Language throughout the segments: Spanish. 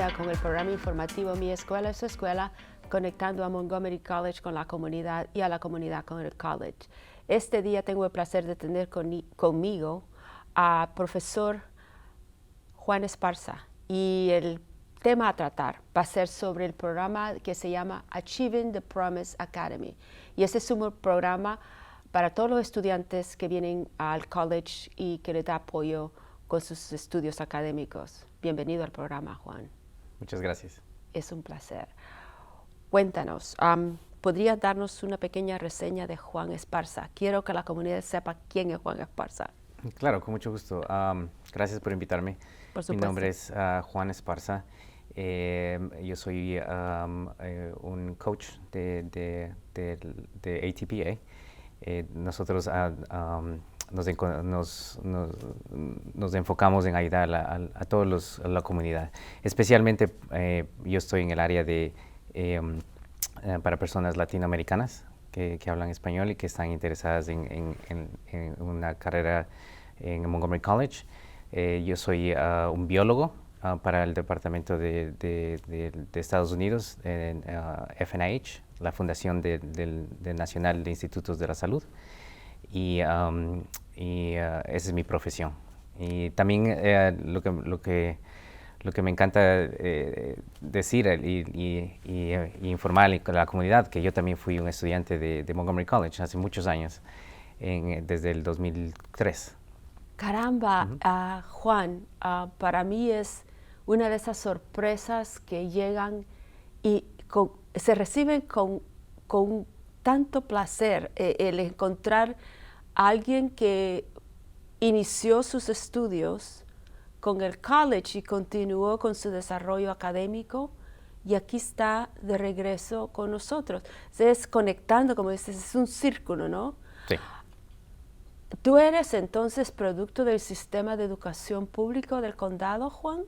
sintonía con el programa informativo Mi Escuela es Su Escuela, conectando a Montgomery College con la comunidad y a la comunidad con el college. Este día tengo el placer de tener conmigo a profesor Juan Esparza, y el tema a tratar va a ser sobre el programa que se llama Achieving the Promise Academy. Y este es un programa para todos los estudiantes que vienen al college y que les da apoyo con sus estudios académicos. Bienvenido al programa, Juan. Muchas gracias. Es un placer. Cuéntanos, ¿podrías darnos una pequeña reseña de Juan Esparza? Quiero que la comunidad sepa quién es Juan Esparza. Claro, con mucho gusto. Gracias por invitarme. Por supuesto. Mi nombre es Juan Esparza. Yo soy un coach de ATPA. Nosotros nos enfocamos en ayudar a todos a la comunidad. Especialmente yo estoy en el área de para personas latinoamericanas que hablan español y que están interesadas en una carrera en Montgomery College. Yo soy un biólogo para el Departamento de Estados Unidos, en FNIH, la Fundación Nacional de Institutos de la Salud, y esa es mi profesión. Y también lo que me encanta decir y informar a la comunidad, que yo también fui un estudiante de Montgomery College hace muchos años, desde el 2003. Caramba, Juan, para mí es una de esas sorpresas que llegan y se reciben con tanto placer, el encontrar a alguien que inició sus estudios con el college y continuó con su desarrollo académico, y aquí está de regreso con nosotros. Es conectando, como dices, es un círculo, ¿no? Sí. ¿Tú eres entonces producto del sistema de educación público del condado, Juan?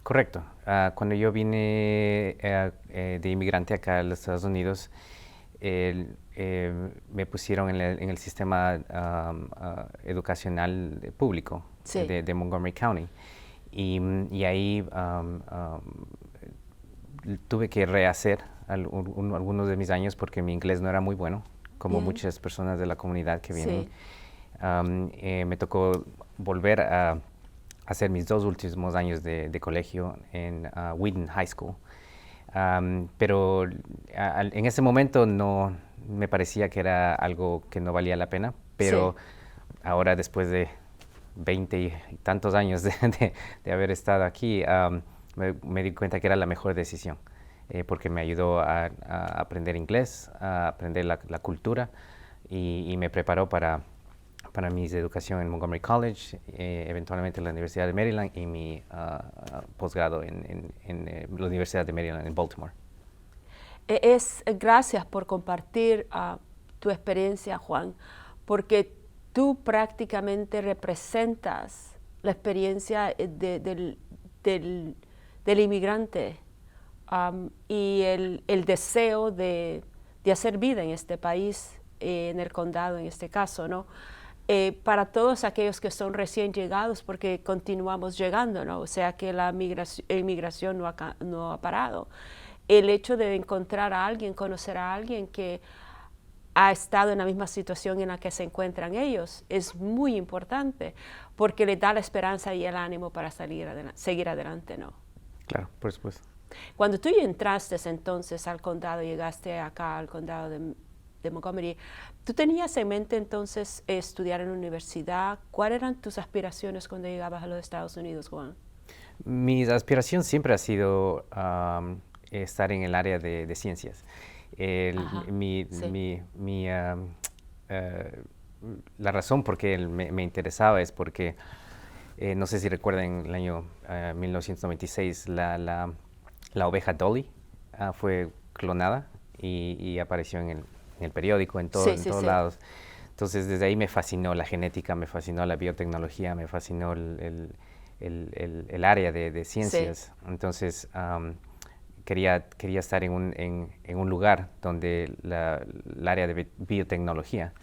Correcto. Cuando yo vine de inmigrante acá a los Estados Unidos, me pusieron en el sistema educacional público, sí, de Montgomery County. Y ahí tuve que rehacer algunos de mis años porque mi inglés no era muy bueno, como muchas personas de la comunidad que vienen. Sí. Me tocó volver a hacer mis 2 últimos años de colegio en Wheaton High School. Pero en ese momento no me parecía que era algo que no valía la pena, pero sí, ahora después de 20 y tantos años de haber estado aquí, me di cuenta que era la mejor decisión, porque me ayudó a aprender inglés, a aprender la cultura, y me preparó para mi educación en Montgomery College, eventualmente en la Universidad de Maryland, y mi posgrado en la Universidad de Maryland en Baltimore. Gracias por compartir tu experiencia, Juan, porque tú prácticamente representas la experiencia del inmigrante y el deseo de hacer vida en este país, en el condado en este caso, ¿no? Para todos aquellos que son recién llegados, porque continuamos llegando, ¿no? O sea que la inmigración no ha parado. El hecho de encontrar a alguien, conocer a alguien que ha estado en la misma situación en la que se encuentran ellos, es muy importante, porque le da la esperanza y el ánimo para seguir adelante, ¿no? Claro, por supuesto. Cuando tú entraste entonces al condado, llegaste acá al condado de Montgomery, ¿tú tenías en mente entonces estudiar en la universidad? ¿Cuáles eran tus aspiraciones cuando llegabas a los Estados Unidos, Juan? Mi aspiración siempre ha sido estar en el área de ciencias. La razón por qué me interesaba es porque, no sé si recuerdan, el año 1996, la oveja Dolly fue clonada y apareció en el periódico, en todos lados. Entonces, desde ahí me fascinó la genética, me fascinó la biotecnología, me fascinó el área de ciencias. Sí. Entonces, quería estar en un lugar donde el área de biotecnología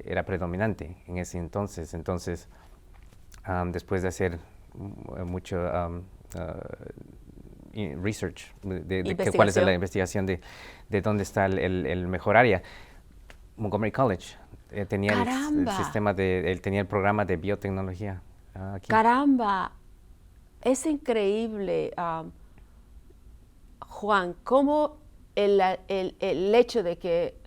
era predominante en ese entonces. Entonces, después de hacer mucho research, de cuál es la investigación de dónde está el mejor área. Montgomery College tenía el sistema él tenía el programa de biotecnología aquí. Caramba, es increíble, Juan, cómo el hecho de que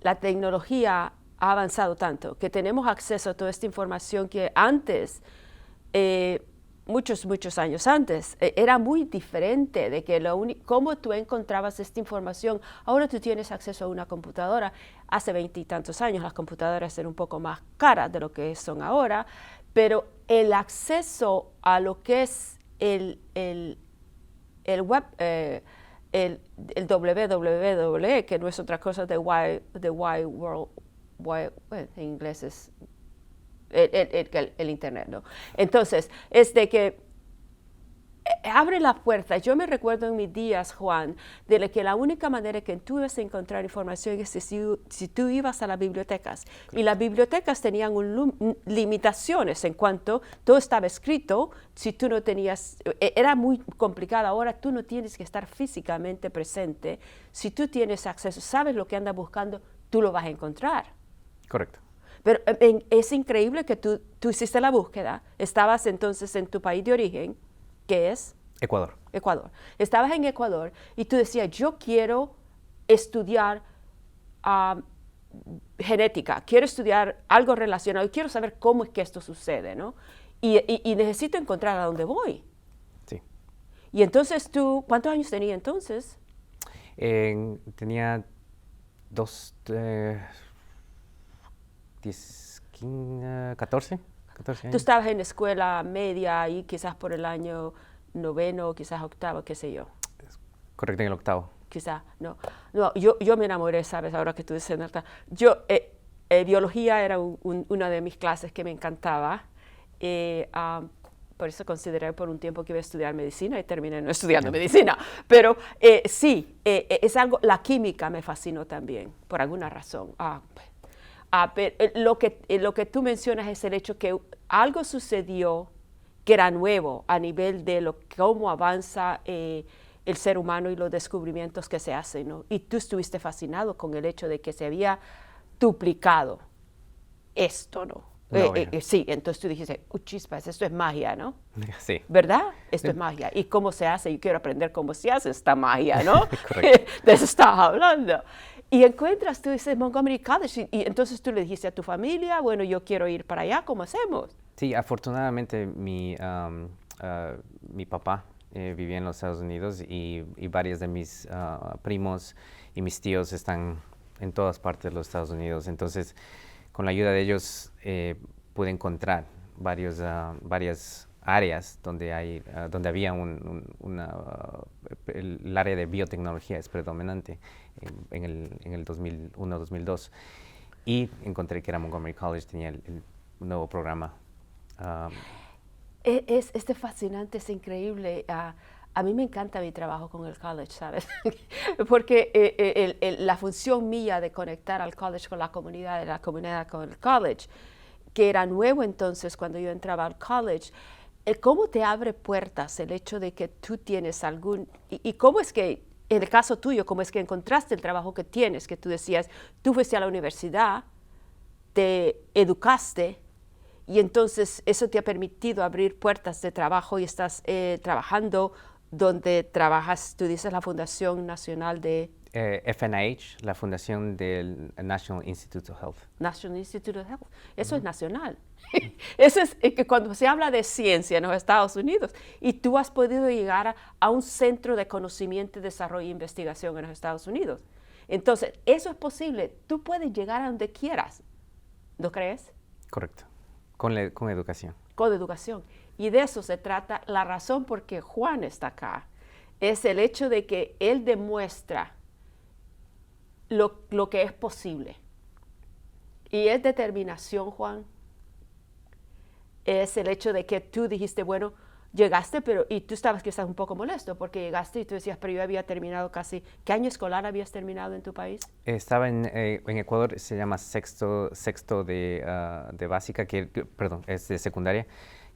la tecnología ha avanzado tanto, que tenemos acceso a toda esta información que antes, muchos años antes, era muy diferente de que cómo tú encontrabas esta información. Ahora tú tienes acceso a una computadora. Hace 20 y tantos años las computadoras eran un poco más caras de lo que son ahora, pero el acceso a lo que es el web, el www, que no es otra cosa de wide world, en inglés es el internet, ¿no? Entonces, es de que abre la puerta. Yo me recuerdo en mis días, Juan, de que la única manera que tú ibas a encontrar información es si tú ibas a las bibliotecas. Y las bibliotecas tenían limitaciones en cuanto todo estaba escrito. Si tú no tenías, era muy complicado. Ahora tú no tienes que estar físicamente presente. Si tú tienes acceso, sabes lo que andas buscando, tú lo vas a encontrar. Correcto. Pero es increíble que tú hiciste la búsqueda, estabas entonces en tu país de origen, que es Ecuador. Estabas en Ecuador y tú decías, yo quiero estudiar genética, quiero estudiar algo relacionado y quiero saber cómo es que esto sucede, ¿no? Y necesito encontrar a dónde voy. Sí. Y entonces tú, ¿cuántos años tenía entonces? Tenía 14 años. Tú estabas en escuela media y quizás por el año 9º, quizás 8º, qué sé yo. Correcto, en el 8º. Quizás, no, yo me enamoré, ¿sabes? Ahora que tú dices, biología era una de mis clases que me encantaba. Por eso consideré por un tiempo que iba a estudiar medicina y terminé no estudiando medicina. Pero sí, es algo, la química me fascinó también, por alguna razón. Pero lo que tú mencionas es el hecho que algo sucedió que era nuevo a nivel de cómo avanza el ser humano y los descubrimientos que se hacen, ¿no? Y tú estuviste fascinado con el hecho de que se había duplicado esto, ¿no? Sí, entonces tú dijiste, chispas, esto es magia, ¿no? Sí. ¿Verdad? Esto es magia. ¿Y cómo se hace? Yo quiero aprender cómo se hace esta magia, ¿no? Correcto. De eso estabas hablando. Y encuentras, tú dices, Montgomery College, y entonces tú le dijiste a tu familia, bueno, yo quiero ir para allá, ¿cómo hacemos? Sí, afortunadamente mi papá vivía en los Estados Unidos y varios de mis primos y mis tíos están en todas partes de los Estados Unidos. Entonces, con la ayuda de ellos pude encontrar varias áreas donde había el área de biotecnología es predominante en el 2001-2002 y encontré que era Montgomery College, tenía el nuevo programa. Es fascinante, es increíble. A mí me encanta mi trabajo con el college, ¿sabes? Porque la función mía de conectar al college con la comunidad con el college, que era nuevo entonces cuando yo entraba al college, ¿cómo te abre puertas el hecho de que tú tienes y cómo es que, en el caso tuyo, cómo es que encontraste el trabajo que tienes, que tú decías, tú fuiste a la universidad, te educaste, y entonces eso te ha permitido abrir puertas de trabajo y estás trabajando donde trabajas, tú dices, la Fundación Nacional de... FNIH, la Fundación del National Institute of Health. National Institute of Health. Eso es nacional. Eso es que cuando se habla de ciencia en los Estados Unidos y tú has podido llegar a un centro de conocimiento, desarrollo e investigación en los Estados Unidos. Entonces, eso es posible. Tú puedes llegar a donde quieras. ¿No crees? Correcto. Con educación. Con educación. Y de eso se trata. La razón por qué Juan está acá es el hecho de que él demuestra lo que es posible. Y es determinación, Juan. Es el hecho de que tú dijiste, bueno, llegaste, y tú estabas quizás un poco molesto porque llegaste y tú decías, pero yo había terminado casi, ¿qué año escolar habías terminado en tu país? Estaba en Ecuador, se llama sexto de básica, perdón, es de secundaria,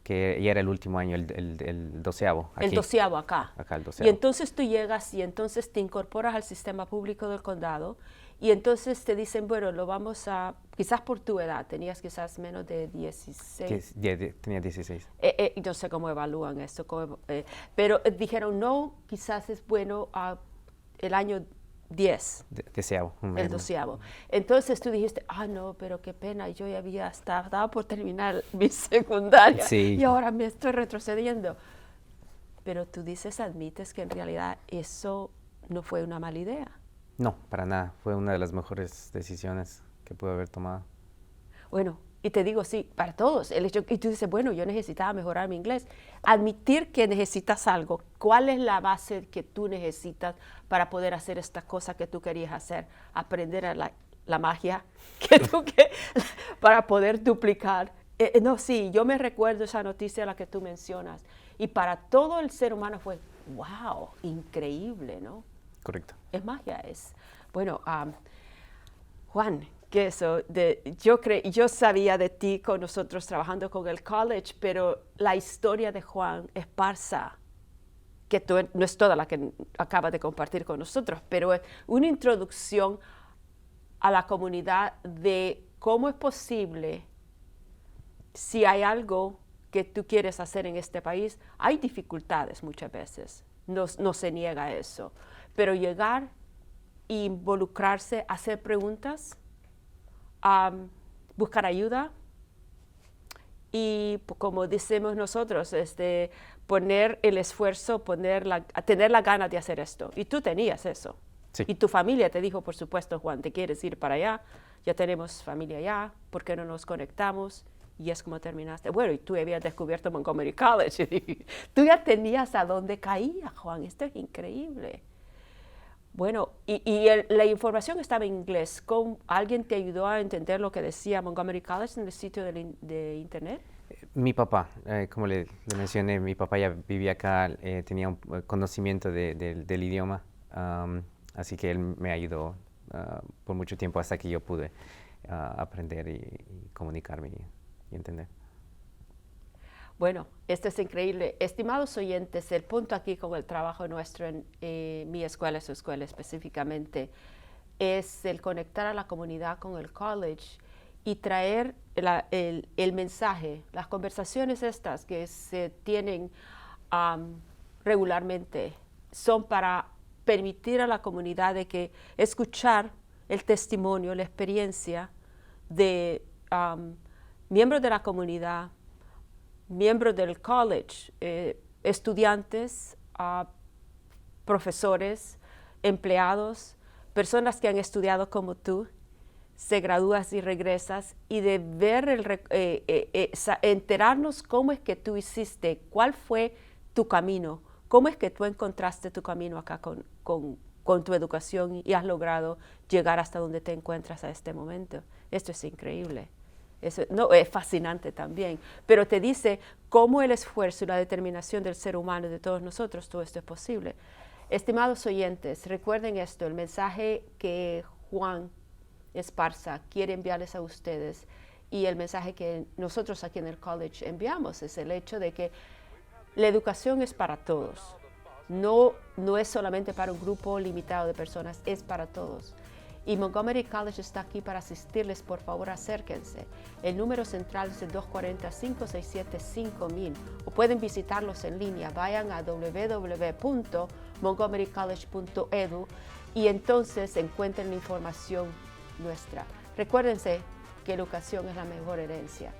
que ya era el último año, el 12avo. El 12avo acá. Acá, el 12avo. Y entonces tú llegas y entonces te incorporas al sistema público del condado y entonces te dicen, bueno, lo vamos a, quizás por tu edad, tenías quizás menos de 16. Tenía 16. No sé cómo evalúan esto, pero dijeron, no, quizás es bueno el año 10. Deseado. El 12avo. Entonces tú dijiste, no, pero qué pena, yo ya estaba por terminar mi secundaria Sí. y ahora me estoy retrocediendo. Pero tú admites que en realidad eso no fue una mala idea. No, para nada. Fue una de las mejores decisiones que pude haber tomado. Bueno, y te digo, sí, para todos. Y tú dices, bueno, yo necesitaba mejorar mi inglés. Admitir que necesitas algo. ¿Cuál es la base que tú necesitas para poder hacer esta cosa que tú querías hacer? Aprender la magia para poder duplicar. No, sí, yo me recuerdo esa noticia a la que tú mencionas. Y para todo el ser humano fue, wow, increíble, ¿no? Correcto. Es magia, bueno, Juan, que yo sabía de ti con nosotros trabajando con el college, pero la historia de Juan Esparza, que no es toda la que acabas de compartir con nosotros, pero es una introducción a la comunidad de cómo es posible, si hay algo que tú quieres hacer en este país, hay dificultades muchas veces, no se niega eso. Pero llegar e involucrarse, hacer preguntas, buscar ayuda y, como decimos nosotros, poner el esfuerzo, tener la ganas de hacer esto. Y tú tenías eso. Sí. Y tu familia te dijo, por supuesto, Juan, ¿te quieres ir para allá? Ya tenemos familia allá, ¿por qué no nos conectamos? Y es como terminaste. Bueno, y tú habías descubierto Montgomery College. Tú ya tenías a dónde caía, Juan. Esto es increíble. Bueno, la información estaba en inglés. ¿Alguien te ayudó a entender lo que decía Montgomery College en el sitio de internet? Mi papá, como le mencioné, mi papá ya vivía acá, tenía un conocimiento del idioma, así que él me ayudó por mucho tiempo hasta que yo pude aprender y comunicarme y entender. Bueno, esto es increíble. Estimados oyentes, el punto aquí con el trabajo nuestro en mi escuela, su escuela específicamente, es el conectar a la comunidad con el college y traer el mensaje, las conversaciones estas que se tienen regularmente, son para permitir a la comunidad de que escuchar el testimonio, la experiencia de miembros de la comunidad, miembros del college, estudiantes, profesores, empleados, personas que han estudiado como tú, se gradúas y regresas, y de ver, enterarnos cómo es que tú hiciste, cuál fue tu camino, cómo es que tú encontraste tu camino acá con tu educación y has logrado llegar hasta donde te encuentras a este momento. Esto es increíble. Es fascinante también, pero te dice cómo el esfuerzo y la determinación del ser humano, de todos nosotros, todo esto es posible. Estimados oyentes, recuerden esto, el mensaje que Juan Esparza quiere enviarles a ustedes y el mensaje que nosotros aquí en el college enviamos es el hecho de que la educación es para todos, no es solamente para un grupo limitado de personas, es para todos. Y Montgomery College está aquí para asistirles. Por favor, acérquense. El número central es el 240-567-5000 o pueden visitarlos en línea. Vayan a www.montgomerycollege.edu y entonces encuentren la información nuestra. Recuérdense que la educación es la mejor herencia.